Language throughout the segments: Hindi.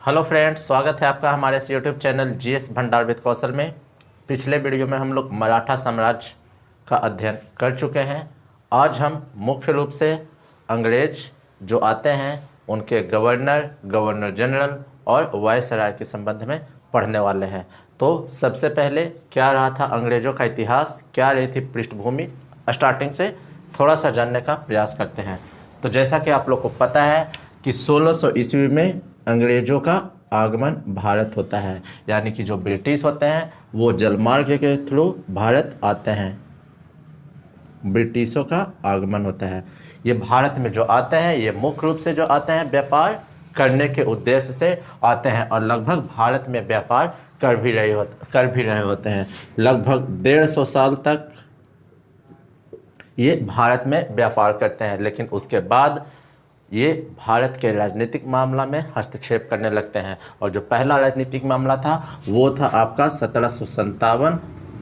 हेलो फ्रेंड्स, स्वागत है आपका हमारे इस यूट्यूब चैनल जीएस भंडार विद कौशल में। पिछले वीडियो में हम लोग मराठा साम्राज्य का अध्ययन कर चुके हैं। आज हम मुख्य रूप से अंग्रेज जो आते हैं उनके गवर्नर, गवर्नर जनरल और वायसराय के संबंध में पढ़ने वाले हैं। तो सबसे पहले क्या रहा था अंग्रेज़ों का इतिहास, क्या रही थी पृष्ठभूमि, स्टार्टिंग से थोड़ा सा जानने का प्रयास करते हैं। तो जैसा कि आप लोग को पता है कि 1600 ईस्वी में अंग्रेज़ों का आगमन भारत होता है, यानी कि जो ब्रिटिश होते हैं वो जलमार्ग के थ्रू भारत आते हैं। ब्रिटिशों का आगमन होता है। ये भारत में जो आते हैं ये मुख्य रूप से जो आते हैं व्यापार करने के उद्देश्य से आते हैं और लगभग भारत में व्यापार कर भी रहे होते हैं। लगभग 150 साल तक ये भारत में व्यापार करते हैं, लेकिन उसके बाद ये भारत के राजनीतिक मामला में हस्तक्षेप करने लगते हैं। और जो पहला राजनीतिक मामला था वो था आपका 1757,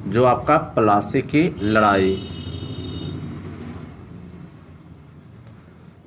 जो आपका प्लासी की लड़ाई।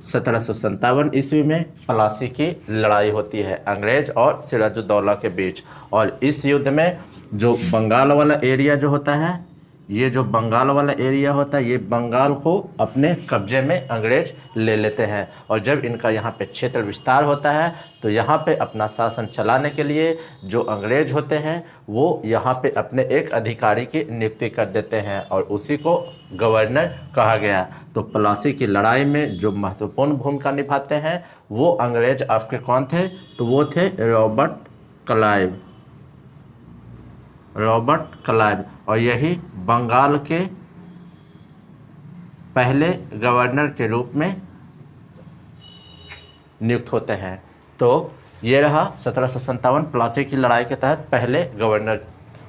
1757 ईस्वी में प्लासी की लड़ाई होती है अंग्रेज और सिराजुद्दौला के बीच। और इस युद्ध में जो बंगाल वाला एरिया जो होता है, ये जो बंगाल वाला एरिया होता है, ये बंगाल को अपने कब्जे में अंग्रेज ले लेते हैं। और जब इनका यहाँ पे क्षेत्र विस्तार होता है तो यहाँ पे अपना शासन चलाने के लिए जो अंग्रेज होते हैं वो यहाँ पे अपने एक अधिकारी की नियुक्ति कर देते हैं और उसी को गवर्नर कहा गया। तो प्लासी की लड़ाई में जो महत्वपूर्ण भूमिका निभाते हैं वो अंग्रेज आपके कौन थे? तो वो थे रॉबर्ट क्लाइव। और यही बंगाल के पहले गवर्नर के रूप में नियुक्त होते हैं। तो ये रहा 1757 प्लासी की लड़ाई के तहत पहले गवर्नर।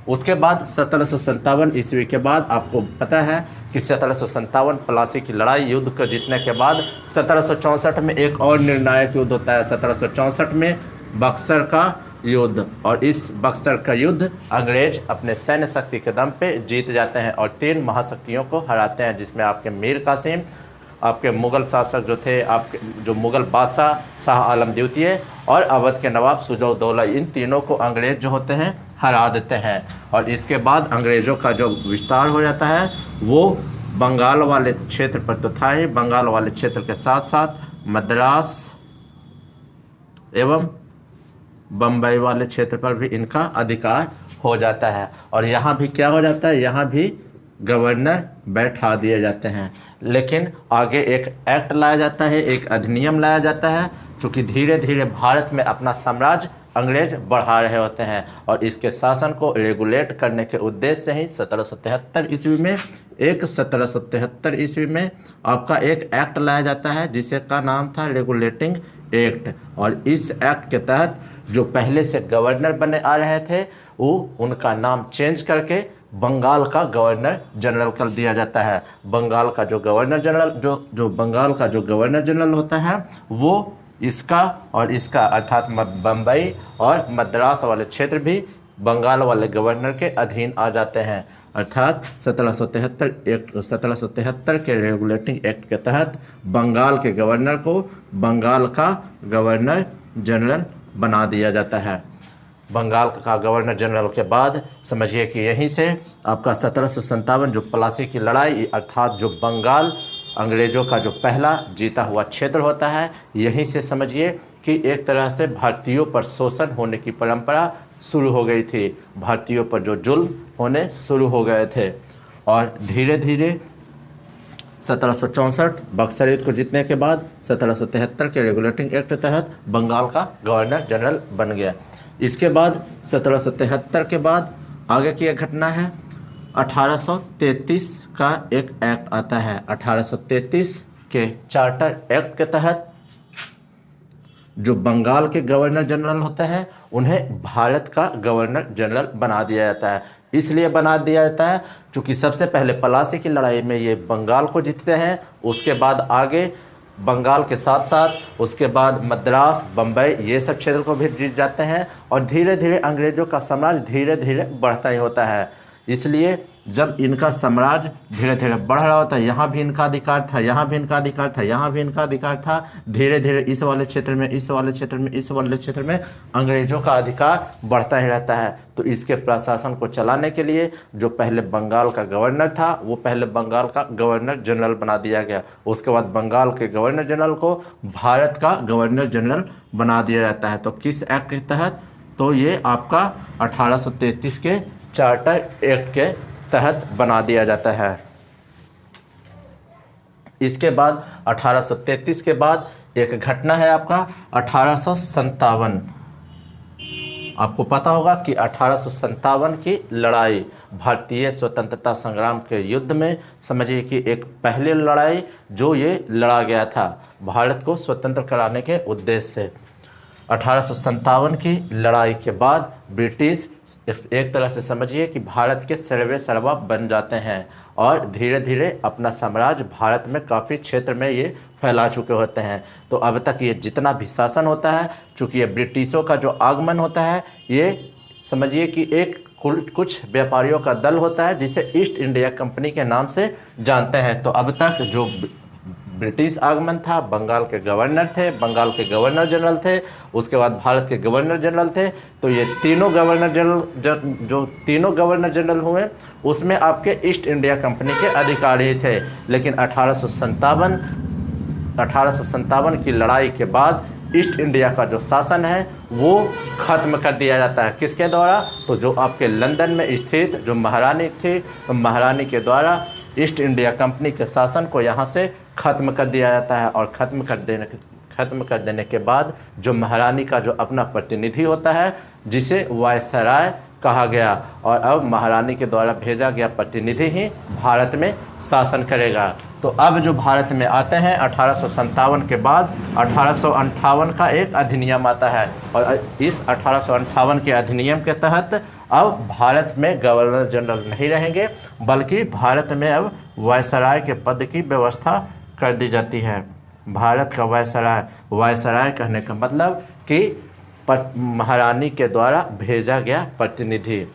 उसके बाद 1757 ईस्वी के बाद आपको पता है कि 1757 प्लासी की लड़ाई युद्ध को जीतने के बाद 1764 में एक और निर्णायक युद्ध होता है। 1764 में बक्सर का युद्ध, और इस बक्सर का युद्ध अंग्रेज अपने सैन्य शक्ति के दम पे जीत जाते हैं और 3 महाशक्तियों को हराते हैं, जिसमें आपके मीर कासिम, आपके मुग़ल शासक जो थे, आपके जो मुग़ल बादशाह शाह आलम द्वितीय और अवध के नवाब शुजा-उद-दौला, इन तीनों को अंग्रेज जो होते हैं हरा देते हैं। और इसके बाद अंग्रेज़ों का जो विस्तार हो जाता है वो बंगाल वाले क्षेत्र पर तो था ही, बंगाल वाले क्षेत्र के साथ साथ मद्रास एवं बम्बई वाले क्षेत्र पर भी इनका अधिकार हो जाता है। और यहाँ भी क्या हो जाता है, यहाँ भी गवर्नर बैठा दिए जाते हैं। लेकिन आगे एक एक्ट लाया जाता है, एक अधिनियम लाया जाता है, क्योंकि धीरे धीरे भारत में अपना साम्राज्य अंग्रेज बढ़ा रहे होते हैं और इसके शासन को रेगुलेट करने के उद्देश्य से ही 1773 ईस्वी में आपका एक एक्ट लाया जाता है जिसे का नाम था रेगुलेटिंग एक्ट। और इस एक्ट के तहत जो पहले से गवर्नर बने आ रहे थे वो उनका नाम चेंज करके बंगाल का गवर्नर जनरल कर दिया जाता है। बंगाल का जो गवर्नर जनरल होता है वो इसका और इसका अर्थात बम्बई और मद्रास वाले क्षेत्र भी बंगाल वाले गवर्नर के अधीन आ जाते हैं। अर्थात 1773 के रेगुलेटिंग एक्ट के तहत बंगाल के गवर्नर को बंगाल का गवर्नर जनरल बना दिया जाता है। बंगाल का गवर्नर जनरल के बाद समझिए कि यहीं से आपका 1757 जो प्लासी की लड़ाई, अर्थात जो बंगाल अंग्रेज़ों का जो पहला जीता हुआ क्षेत्र होता है, यहीं से समझिए कि एक तरह से भारतीयों पर शोषण होने की परंपरा शुरू हो गई थी। भारतीयों पर जो जुल्म होने शुरू हो गए थे और धीरे धीरे 1764 बक्सर युद्ध को जीतने के बाद 1773 के रेगुलेटिंग एक्ट के तहत बंगाल का गवर्नर जनरल बन गया। इसके बाद 1773 के बाद आगे की एक घटना है, 1833 का एक एक्ट आता है। 1833 के चार्टर एक्ट के तहत जो बंगाल के गवर्नर जनरल होते हैं उन्हें भारत का गवर्नर जनरल बना दिया जाता है। इसलिए बना दिया जाता है क्योंकि सबसे पहले प्लासी की लड़ाई में ये बंगाल को जीतते हैं, उसके बाद आगे बंगाल के साथ साथ उसके बाद मद्रास, बम्बई, ये सब क्षेत्र को भी जीत जाते हैं और धीरे धीरे अंग्रेज़ों का साम्राज्य धीरे धीरे बढ़ता ही होता है। इसलिए जब इनका साम्राज्य धीरे धीरे बढ़ रहा होता है, यहाँ भी इनका अधिकार था, यहाँ भी इनका अधिकार था, यहाँ भी इनका अधिकार था, धीरे धीरे इस वाले क्षेत्र में, इस वाले क्षेत्र में, इस वाले क्षेत्र में अंग्रेजों का अधिकार बढ़ता ही रहता है। तो इसके प्रशासन को चलाने के लिए जो पहले बंगाल का गवर्नर था, वो पहले बंगाल का गवर्नर जनरल बना दिया गया। उसके बाद बंगाल के गवर्नर जनरल को भारत का गवर्नर जनरल बना दिया जाता है। तो किस एक्ट के तहत? तो ये आपका 1833 के चार्टर एक्ट के तहत बना दिया जाता है। इसके बाद 1833 के बाद एक घटना है आपका 1857। आपको पता होगा कि 1857 की लड़ाई भारतीय स्वतंत्रता संग्राम के युद्ध में, समझिए कि एक पहली लड़ाई जो ये लड़ा गया था भारत को स्वतंत्र कराने के उद्देश्य से। 1857 की लड़ाई के बाद ब्रिटिश एक तरह से समझिए कि भारत के सर्वे सर्वा बन जाते हैं और धीरे धीरे अपना साम्राज्य भारत में काफ़ी क्षेत्र में ये फैला चुके होते हैं। तो अब तक ये जितना भी शासन होता है, चूँकि ये ब्रिटिशों का जो आगमन होता है, ये समझिए कि एक कुछ व्यापारियों का दल होता है जिसे ईस्ट इंडिया कंपनी के नाम से जानते हैं। तो अब तक जो ब्रिटिश आगमन था, बंगाल के गवर्नर थे, बंगाल के गवर्नर जनरल थे, उसके बाद भारत के गवर्नर जनरल थे। तो ये तीनों गवर्नर जनरल जो तीनों गवर्नर जनरल हुए, उसमें आपके ईस्ट इंडिया कंपनी के अधिकारी थे। लेकिन 1857 की लड़ाई के बाद ईस्ट इंडिया का जो शासन है वो ख़त्म कर दिया जाता है। किसके द्वारा? तो जो आपके लंदन में स्थित जो महारानी थी, तो महारानी के द्वारा ईस्ट इंडिया कंपनी के शासन को यहाँ से ख़त्म कर दिया जाता है। और ख़त्म कर देने के बाद जो महारानी का जो अपना प्रतिनिधि होता है, जिसे वायसराय कहा गया, और अब महारानी के द्वारा भेजा गया प्रतिनिधि ही भारत में शासन करेगा। तो अब जो भारत में आते हैं 1857 के बाद 1858 का एक अधिनियम आता है, और इस 1858 के अधिनियम के तहत अब भारत में गवर्नर जनरल नहीं रहेंगे, बल्कि भारत में अब वायसराय के पद की व्यवस्था कर दी जाती है। भारत का वायसराय कहने का मतलब कि महारानी के द्वारा भेजा गया प्रतिनिधि।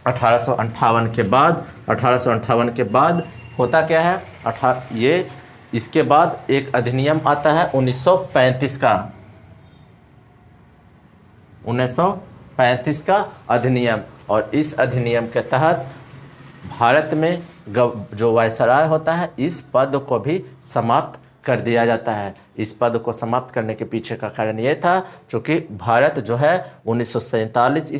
1858 के बाद होता क्या है? इसके बाद एक अधिनियम आता है 1935 का। 1935 का अधिनियम, और इस अधिनियम के तहत भारत में जो वायसराय होता है, इस पद को भी समाप्त कर दिया जाता है। इस पद को समाप्त करने के पीछे का कारण ये था, क्योंकि भारत जो है 1947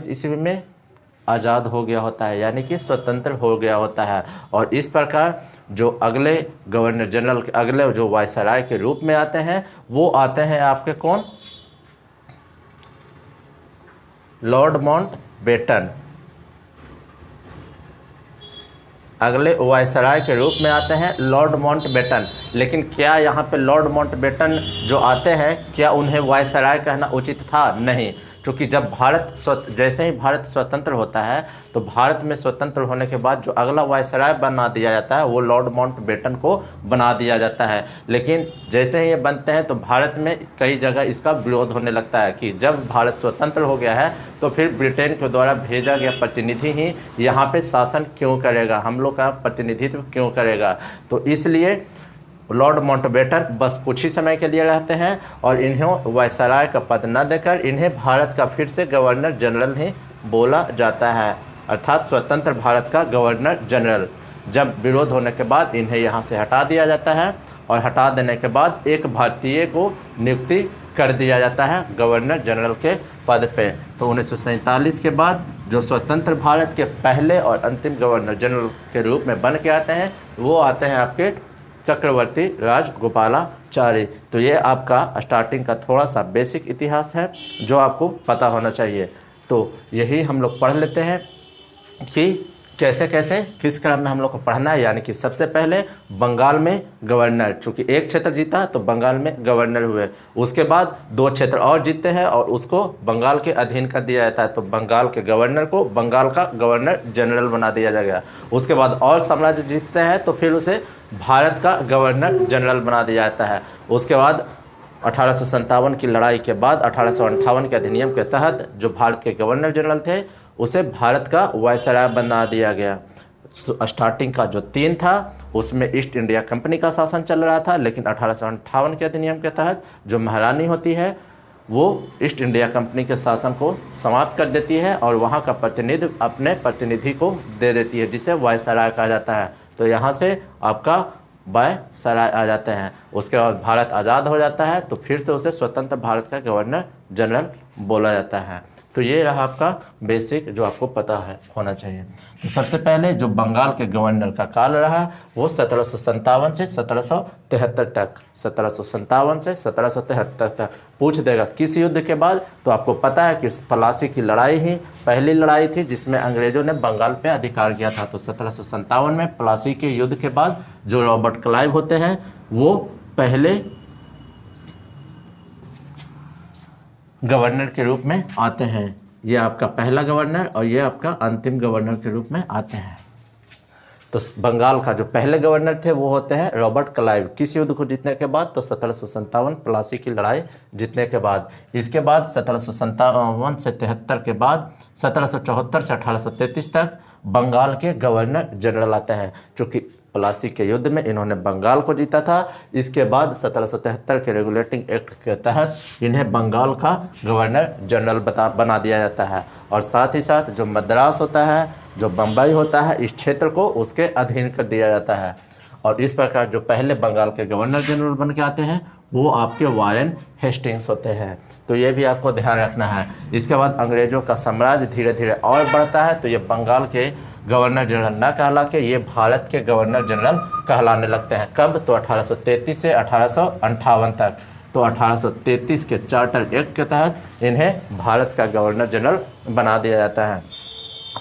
ईस्वी में आज़ाद हो गया होता है, यानी कि स्वतंत्र हो गया होता है। और इस प्रकार जो अगले गवर्नर जनरल के अगले जो वायसराय के रूप में आते हैं, वो आते हैं आपके कौन? Lord Mountbatten. अगले वायसराय के रूप में आते हैं लॉर्ड माउंटबेटन। लेकिन क्या यहाँ पे लॉर्ड माउंटबेटन जो आते हैं, क्या उन्हें वायसराय कहना उचित था? नहीं, क्योंकि जब जैसे ही भारत स्वतंत्र होता है, तो भारत में स्वतंत्र होने के बाद जो अगला वायसराय बना दिया जाता है, वो लॉर्ड माउंटबेटन को बना दिया जाता है। लेकिन जैसे ही ये बनते हैं, तो भारत में कई जगह इसका विरोध होने लगता है कि जब भारत स्वतंत्र हो गया है, तो फिर ब्रिटेन के द्वारा भेजा गया प्रतिनिधि ही यहाँ पे शासन क्यों करेगा, हम लोग का प्रतिनिधित्व क्यों करेगा। तो इसलिए लॉर्ड माउंटबेटन बस कुछ ही समय के लिए रहते हैं, और इन्हें वायसराय का पद न देकर इन्हें भारत का फिर से गवर्नर जनरल ही बोला जाता है, अर्थात स्वतंत्र भारत का गवर्नर जनरल। जब विरोध होने के बाद इन्हें यहाँ से हटा दिया जाता है, और हटा देने के बाद एक भारतीय को नियुक्ति कर दिया जाता है गवर्नर जनरल के पद पे। तो 1947 के बाद जो स्वतंत्र भारत के पहले और अंतिम गवर्नर जनरल के रूप में बन के आते हैं, वो आते हैं आपके चक्रवर्ती राजगोपालाचारी। तो ये आपका स्टार्टिंग का थोड़ा सा बेसिक इतिहास है जो आपको पता होना चाहिए। तो यही हम लोग पढ़ लेते हैं कि कैसे कैसे किस क्रम में हम लोग को पढ़ना है। यानी कि सबसे पहले बंगाल में गवर्नर, चूँकि एक क्षेत्र जीता तो बंगाल में गवर्नर हुए, उसके बाद 2 क्षेत्र और जीतते हैं और उसको बंगाल के अधीन कर दिया जाता है, तो बंगाल के गवर्नर को बंगाल का गवर्नर जनरल बना दिया जाएगा। उसके बाद और साम्राज्य जीतते हैं तो फिर उसे भारत का गवर्नर जनरल बना दिया जाता है। उसके बाद 1857 की लड़ाई के बाद 1858 के अधिनियम के तहत जो भारत के गवर्नर जनरल थे उसे भारत का वायसराय बना दिया गया। स्टार्टिंग का जो 3 था उसमें ईस्ट इंडिया कंपनी का शासन चल रहा था, लेकिन 1858 के अधिनियम के तहत जो महारानी होती है वो ईस्ट इंडिया कंपनी के शासन को समाप्त कर देती है और वहाँ का प्रतिनिधि अपने प्रतिनिधि को दे देती है, जिसे वायसराय कहा जाता है। तो यहाँ से आपका वायसराय आ जाते हैं। उसके बाद भारत आज़ाद हो जाता है तो फिर से उसे स्वतंत्र भारत का गवर्नर जनरल बोला जाता है। तो ये रहा आपका बेसिक जो आपको पता है होना चाहिए। तो सबसे पहले जो बंगाल के गवर्नर का काल रहा वो 1757 से 1773 तक, 1757 से 1773 तक। पूछ देगा किस युद्ध के बाद, तो आपको पता है कि प्लासी की लड़ाई ही पहली लड़ाई थी जिसमें अंग्रेजों ने बंगाल पे अधिकार किया था। तो 1757 में प्लासी के युद्ध के बाद जो रॉबर्ट क्लाइव होते हैं वो पहले गवर्नर के रूप में आते हैं। ये आपका पहला गवर्नर और ये आपका अंतिम गवर्नर के रूप में आते हैं। तो बंगाल का जो पहले गवर्नर थे वो होते हैं रॉबर्ट क्लाइव। किस युद्ध को जीतने के बाद, तो 1757 प्लासी की लड़ाई जीतने के बाद। इसके बाद 1757 से 73 के बाद 1774 से 1833 तक बंगाल के गवर्नर जनरल आते हैं। चूँकि प्लासी के युद्ध में इन्होंने बंगाल को जीता था, इसके बाद 1773 के रेगुलेटिंग एक्ट के तहत इन्हें बंगाल का गवर्नर जनरल बना दिया जाता है। और साथ ही साथ जो मद्रास होता है, जो बम्बई होता है, इस क्षेत्र को उसके अधीन कर दिया जाता है। और इस प्रकार जो पहले बंगाल के गवर्नर जनरल बन के आते हैं वो आपके वारेन हेस्टिंग्स होते हैं। तो ये भी आपको ध्यान रखना है। इसके बाद अंग्रेज़ों का साम्राज्य धीरे धीरे और बढ़ता है, तो ये बंगाल के गवर्नर जनरल न कहला के ये भारत के गवर्नर जनरल कहलाने लगते हैं। कब, तो 1833 से 1858 तक। तो 1833 के चार्टर एक्ट के तहत इन्हें भारत का गवर्नर जनरल बना दिया जाता है।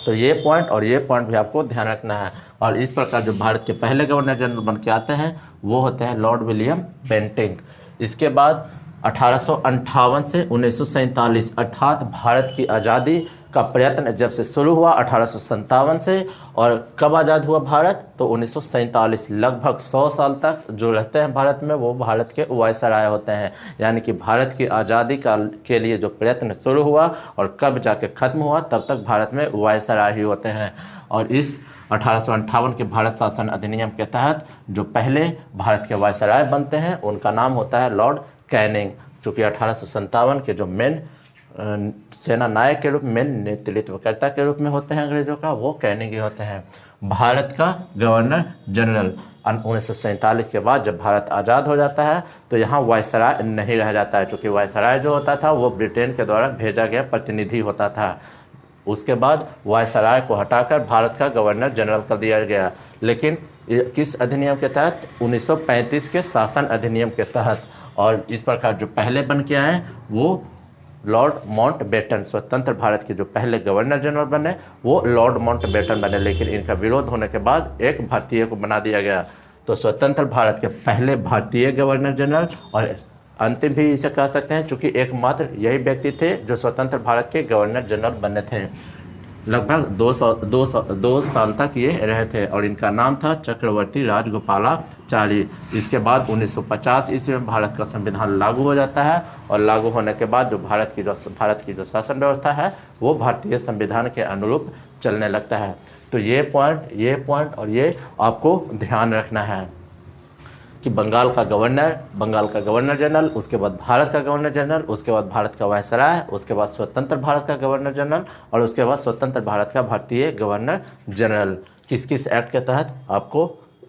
तो ये पॉइंट और ये पॉइंट भी आपको ध्यान रखना है। और इस प्रकार जो भारत के पहले गवर्नर जनरल बन के आते हैं वो होते हैं लॉर्ड विलियम बेंटिंग। इसके बाद 1858 से 1947 अर्थात भारत की आज़ादी का प्रयत्न जब से शुरू हुआ 1857 से, और कब आज़ाद हुआ भारत, तो 1947। लगभग 100 साल तक जो रहते हैं भारत में वो भारत के वायसराय होते हैं। यानी कि भारत की आज़ादी के लिए जो प्रयत्न शुरू हुआ और कब जाके ख़त्म हुआ तब तक भारत में वायसराय ही होते हैं। और इस 1858 के भारत शासन अधिनियम के तहत जो पहले भारत के वायसराय बनते हैं उनका नाम होता है लॉर्ड कैनिंग। चूँकि 1857 के जो मेन सेना नायक के रूप में, नेतृत्वकर्ता के रूप में होते हैं अंग्रेजों का, वो कैनिंग ही होते हैं। भारत का गवर्नर जनरल 1947 के बाद जब भारत आज़ाद हो जाता है तो यहाँ वायसराय नहीं रह जाता है। चूँकि वायसराय जो होता था वो ब्रिटेन के द्वारा भेजा गया प्रतिनिधि होता था। उसके बाद वायसराय को हटाकर भारत का गवर्नर जनरल कर दिया गया। लेकिन किस अधिनियम के तहत, 1935 के शासन अधिनियम के तहत। और इस प्रकार जो पहले बन के आए वो लॉर्ड माउंटबेटन, स्वतंत्र भारत के जो पहले गवर्नर जनरल बने वो लॉर्ड माउंटबेटन बने। लेकिन इनका विरोध होने के बाद एक भारतीय को बना दिया गया। तो स्वतंत्र भारत के पहले भारतीय गवर्नर जनरल और अंतिम भी इसे कह सकते हैं, चूँकि एकमात्र यही व्यक्ति थे जो स्वतंत्र भारत के गवर्नर जनरल बने थे। लगभग 2 साल तक ये रहे थे और इनका नाम था चक्रवर्ती राजगोपालाचारी। इसके बाद 1950 ईस्वी में भारत का संविधान लागू हो जाता है और लागू होने के बाद जो भारत की जो शासन व्यवस्था है वो भारतीय संविधान के अनुरूप चलने लगता है। तो ये पॉइंट और ये आपको ध्यान रखना है कि बंगाल का गवर्नर जनरल, उसके बाद भारत का गवर्नर जनरल, उसके बाद भारत का वायसराय, उसके बाद स्वतंत्र भारत का गवर्नर जनरल और उसके बाद स्वतंत्र भारत का भारतीय गवर्नर जनरल। किस किस एक्ट के तहत आपको,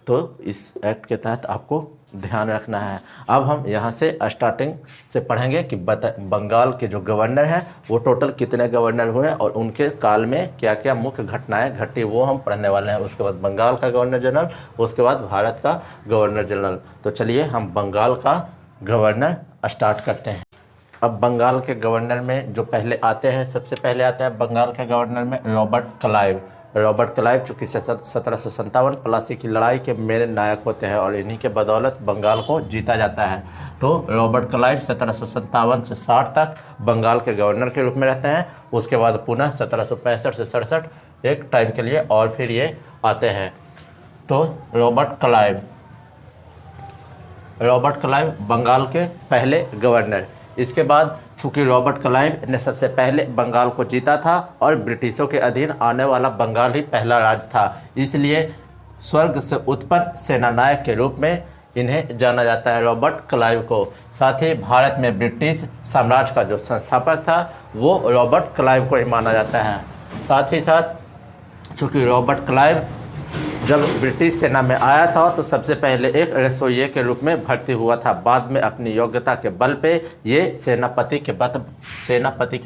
तो इस एक्ट के तहत आपको ध्यान रखना है। अब हम यहाँ से स्टार्टिंग से पढ़ेंगे कि बंगाल के जो गवर्नर हैं वो टोटल कितने गवर्नर हुए और उनके काल में क्या क्या मुख्य घटनाएं घटी वो हम पढ़ने वाले हैं। उसके बाद बंगाल का गवर्नर जनरल, उसके बाद भारत का गवर्नर जनरल। तो चलिए हम बंगाल का गवर्नर स्टार्ट करते हैं। अब बंगाल के गवर्नर में जो पहले आते हैं, सबसे पहले आता है बंगाल के गवर्नर में रॉबर्ट क्लाइव चूँकि 1757 प्लासी की लड़ाई के मेन नायक होते हैं और इन्हीं के बदौलत बंगाल को जीता जाता है। तो रॉबर्ट क्लाइव 1757 से 60 तक बंगाल के गवर्नर के रूप में रहते हैं। उसके बाद पुनः 1765 से 67 एक टाइम के लिए और फिर ये आते हैं। तो Robert Clive Robert Clive Bengal के पहले गवर्नर। इसके बाद चूंकि रॉबर्ट क्लाइव ने सबसे पहले बंगाल को जीता था और ब्रिटिशों के अधीन आने वाला बंगाल ही पहला राज्य था, इसलिए स्वर्ग से उत्पन्न सेनानायक के रूप में इन्हें जाना जाता है, रॉबर्ट क्लाइव को। साथ ही भारत में ब्रिटिश साम्राज्य का जो संस्थापक था वो रॉबर्ट क्लाइव को ही माना जाता है। साथ ही साथ चूँकि रॉबर्ट क्लाइव जब ब्रिटिश सेना में आया था तो सबसे पहले एक रसोइये के रूप में भर्ती हुआ था। बाद में अपनी योग्यता के बल पे ये सेनापति के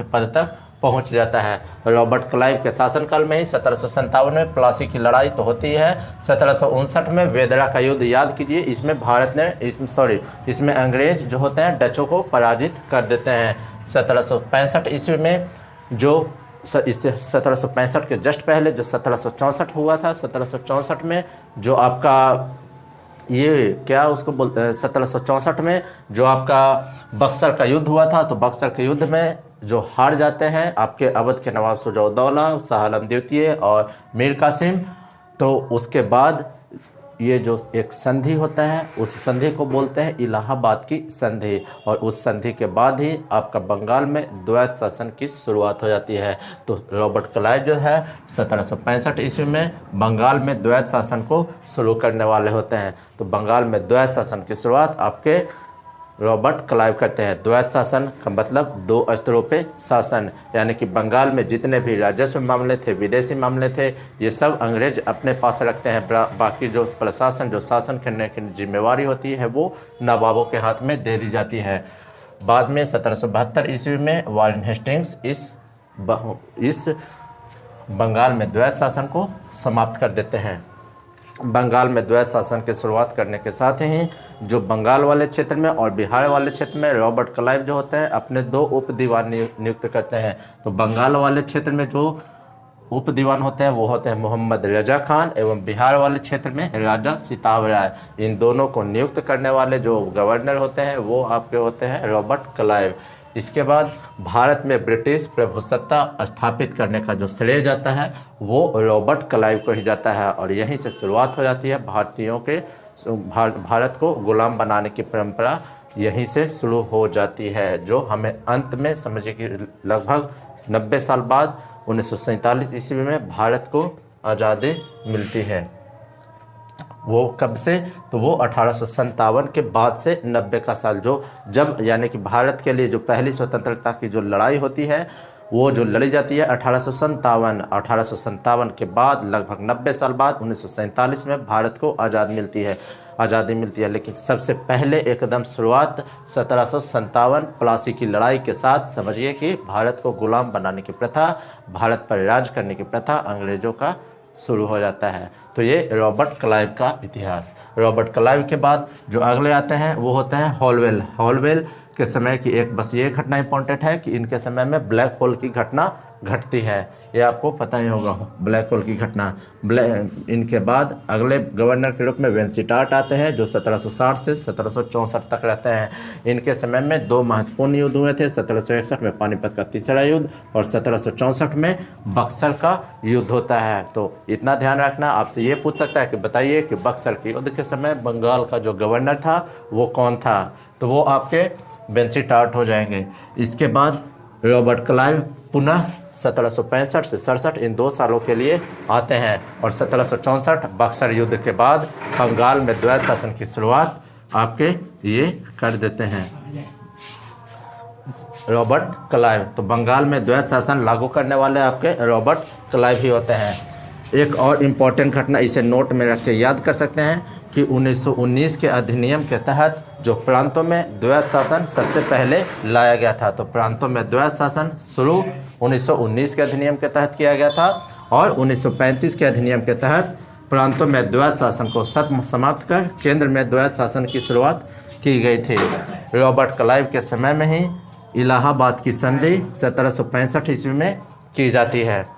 पद तक पहुंच जाता है। रॉबर्ट क्लाइव के शासनकाल में ही 1757 में प्लासी की लड़ाई तो होती है। 1759 में वेदरा का युद्ध याद कीजिए, इसमें अंग्रेज जो होते हैं डचों को पराजित कर देते हैं। 1765 ईस्वी में जो इससे 1765 के जस्ट पहले जो 1764 हुआ था, 1764 में जो आपका ये क्या उसको बोलते हैं, 1764 में जो आपका बक्सर का युद्ध हुआ था, तो बक्सर के युद्ध में जो हार जाते हैं आपके अवध के नवाब शुजा-उद-दौला, शाह आलम द्वितीय और मीर कासिम, तो उसके बाद ये जो एक संधि होता है उस संधि को बोलते हैं इलाहाबाद की संधि, और उस संधि के बाद ही आपका बंगाल में द्वैत शासन की शुरुआत हो जाती है। तो रॉबर्ट क्लाइव जो है 1765 ईस्वी में बंगाल में द्वैत शासन को शुरू करने वाले होते हैं। तो बंगाल में द्वैत शासन की शुरुआत आपके रॉबर्ट क्लाइव करते हैं। द्वैत शासन का मतलब दो स्तरों पे शासन, यानी कि बंगाल में जितने भी राजस्व मामले थे, विदेशी मामले थे, ये सब अंग्रेज अपने पास रखते हैं। बाकी जो प्रशासन, जो शासन करने की जिम्मेवारी होती है वो नवाबों के हाथ में दे दी जाती है। बाद में 1772 ईस्वी में वारेन हेस्टिंग्स इस बंगाल में द्वैत शासन को समाप्त कर देते हैं। बंगाल में द्वैत शासन की शुरुआत करने के साथ ही जो बंगाल वाले क्षेत्र में और बिहार वाले क्षेत्र में रॉबर्ट क्लाइव जो होते हैं अपने 2 उप दीवान नियुक्त करते हैं। तो बंगाल वाले क्षेत्र में जो उप दीवान होते हैं वो होते हैं मोहम्मद रजा खान, एवं बिहार वाले क्षेत्र में राजा सिताब राय। इन दोनों को नियुक्त करने वाले जो गवर्नर होते हैं वो आपके होते हैं रॉबर्ट क्लाइव। इसके बाद भारत में ब्रिटिश प्रभुसत्ता स्थापित करने का जो श्रेय जाता है वो रॉबर्ट क्लाइव को ही जाता है, और यहीं से शुरुआत हो जाती है भारतीयों के भारत को गुलाम बनाने की परंपरा यहीं से शुरू हो जाती है, जो हमें अंत में समझिए कि लगभग 90 साल बाद 1947 ईस्वी में भारत को आज़ादी मिलती है। वो कब से, तो वो 1857 के बाद से 90 का साल जब यानी कि भारत के लिए जो पहली स्वतंत्रता की जो लड़ाई होती है वो जो लड़ी जाती है 1857 के बाद लगभग 90 साल बाद 1947 में भारत को आज़ादी मिलती है। लेकिन सबसे पहले एकदम शुरुआत 1757 प्लासी की लड़ाई के साथ समझिए कि भारत को गुलाम बनाने की प्रथा, भारत पर राज करने की प्रथा अंग्रेज़ों का शुरू हो जाता है। तो ये रॉबर्ट क्लाइव का इतिहास। रॉबर्ट क्लाइव के बाद जो अगले आते हैं वो होते हैं हॉलवेल के समय की एक बस ये घटना इंपॉर्टेंट है कि इनके समय में ब्लैक होल की घटना घटती है, ये आपको पता ही होगा ब्लैक होल की घटना। इनके बाद अगले गवर्नर के रूप में वेंसिटार्ट आते हैं जो 1760 से 1764 तक रहते हैं। इनके समय में 2 महत्वपूर्ण युद्ध हुए थे, 1761 में पानीपत का तीसरा युद्ध और 1764 में बक्सर का युद्ध होता है। तो इतना ध्यान रखना, आपसे ये पूछ सकता है कि बताइए कि बक्सर के युद्ध के समय बंगाल का जो गवर्नर था वो कौन था, तो वो आपके वेंसिटार्ट हो जाएंगे। इसके बाद रॉबर्ट क्लाइव पुनः 1765 से 67 इन 2 सालों के लिए आते हैं, और 1764 बक्सर युद्ध के बाद बंगाल में द्वैत शासन की शुरुआत आपके ये कर देते हैं रॉबर्ट क्लाइव। तो बंगाल में द्वैत शासन लागू करने वाले आपके रॉबर्ट क्लाइव ही होते हैं। एक और इम्पॉर्टेंट घटना इसे नोट में रख के याद कर सकते हैं कि 1919 के अधिनियम के तहत जो प्रांतों में द्वैत शासन सबसे पहले लाया गया था। तो प्रांतों में द्वैत शासन शुरू 1919 के अधिनियम के तहत किया गया था, और 1935 के अधिनियम के तहत प्रांतों में द्वैत शासन को समाप्त कर केंद्र में द्वैत शासन की शुरुआत की गई थी। रॉबर्ट क्लाइव के समय में ही इलाहाबाद की संधि 1765 ईस्वी में की जाती है।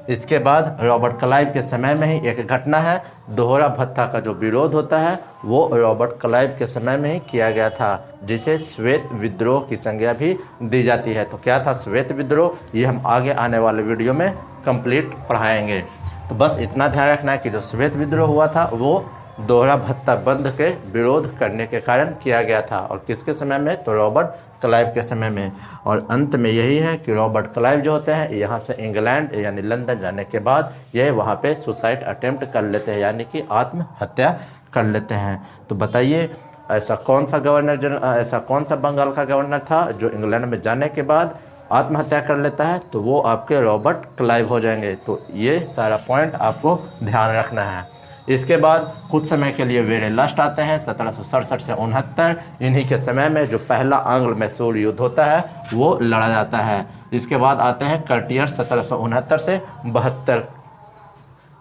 इसके बाद रॉबर्ट क्लाइव के समय में ही एक घटना है, दोहरा भत्ता का जो विरोध होता है वो रॉबर्ट क्लाइव के समय में ही किया गया था, जिसे श्वेत विद्रोह की संज्ञा भी दी जाती है। तो क्या था श्वेत विद्रोह, ये हम आगे आने वाले वीडियो में कंप्लीट पढ़ाएंगे। तो बस इतना ध्यान रखना है कि जो श्वेत विद्रोह हुआ था वो दोहरा भत्ता बंद के विरोध करने के कारण किया गया था। और किसके समय में? तो रॉबर्ट क्लाइव के समय में। और अंत में यही है कि रॉबर्ट क्लाइव जो होते हैं यहाँ से इंग्लैंड यानी लंदन जाने के बाद ये वहाँ पे सुसाइड अटेम्प्ट कर लेते हैं, यानी कि आत्महत्या कर लेते हैं। तो बताइए ऐसा कौन सा बंगाल का गवर्नर था जो इंग्लैंड में जाने के बाद आत्महत्या कर लेता है? तो वो आपके रॉबर्ट क्लाइव हो जाएंगे। तो ये सारा पॉइंट आपको ध्यान रखना है। इसके बाद कुछ समय के लिए वेरेलास्ट आते हैं 1767 से 69। इन्हीं के समय में जो पहला आंग्ल मैसूर युद्ध होता है वो लड़ा जाता है। इसके बाद आते हैं कर्टियर 1769 से 72,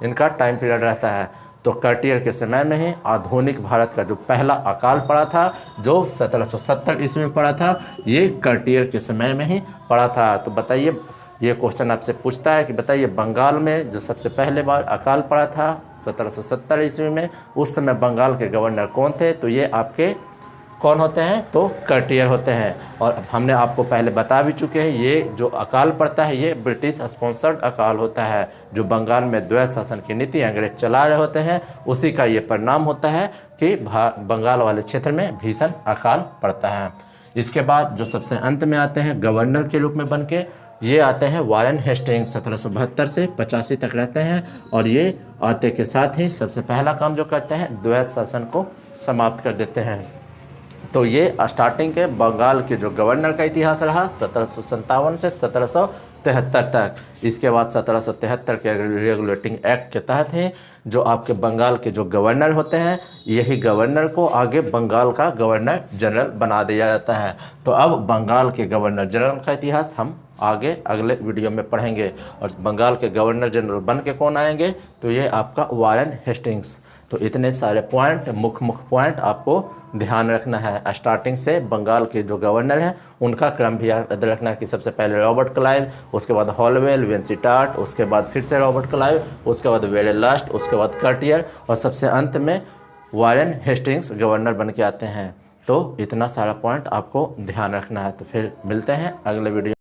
इनका टाइम पीरियड रहता है। तो कर्टियर के समय में ही आधुनिक भारत का जो पहला अकाल पड़ा था, जो 1770 ईस्वी में पड़ा था, ये कर्टियर के समय में ही पड़ा था। तो बताइए, ये क्वेश्चन आपसे पूछता है कि बताइए बंगाल में जो सबसे पहले बार अकाल पड़ा था 1770 ईस्वी में, उस समय बंगाल के गवर्नर कौन थे? तो ये आपके कौन होते हैं? तो कर्टियर होते हैं। और हमने आपको पहले बता भी चुके हैं, ये जो अकाल पड़ता है ये ब्रिटिश स्पॉन्सर्ड अकाल होता है। जो बंगाल में द्वैत शासन की नीति अंग्रेज चला रहे होते हैं, उसी का ये परिणाम होता है कि बंगाल वाले क्षेत्र में भीषण अकाल पड़ता है। इसके बाद जो सबसे अंत में आते हैं गवर्नर के रूप में बन के, ये आते हैं वारेन हेस्टिंग्स 1772 से 85 तक रहते हैं। और ये आते के साथ ही सबसे पहला काम जो करते हैं द्वैत शासन को समाप्त कर देते हैं। तो ये स्टार्टिंग के बंगाल के जो गवर्नर का इतिहास रहा 1757 से 1773 तक। इसके बाद 1773 के रेगुलेटिंग एक्ट के तहत ही जो आपके बंगाल के जो गवर्नर होते हैं, यही गवर्नर को आगे बंगाल का गवर्नर जनरल बना दिया जाता है। तो अब बंगाल के गवर्नर जनरल का इतिहास हम आगे अगले वीडियो में पढ़ेंगे। और बंगाल के गवर्नर जनरल बन के कौन आएंगे? तो ये आपका वारेन हेस्टिंग्स। तो इतने सारे पॉइंट, मुख्य पॉइंट आपको ध्यान रखना है। स्टार्टिंग से बंगाल के जो गवर्नर हैं उनका क्रम भी याद रखना है कि सबसे पहले रॉबर्ट क्लाइव, उसके बाद हॉलवेल, वेंसिटार्ट, उसके बाद फिर से रॉबर्ट क्लाइव, उसके बाद वेरेलास्ट, उसके बाद कर्टियर और सबसे अंत में वारेन हेस्टिंग्स गवर्नर बन के आते हैं। तो इतना सारा पॉइंट आपको ध्यान रखना है। तो फिर मिलते हैं अगले वीडियो।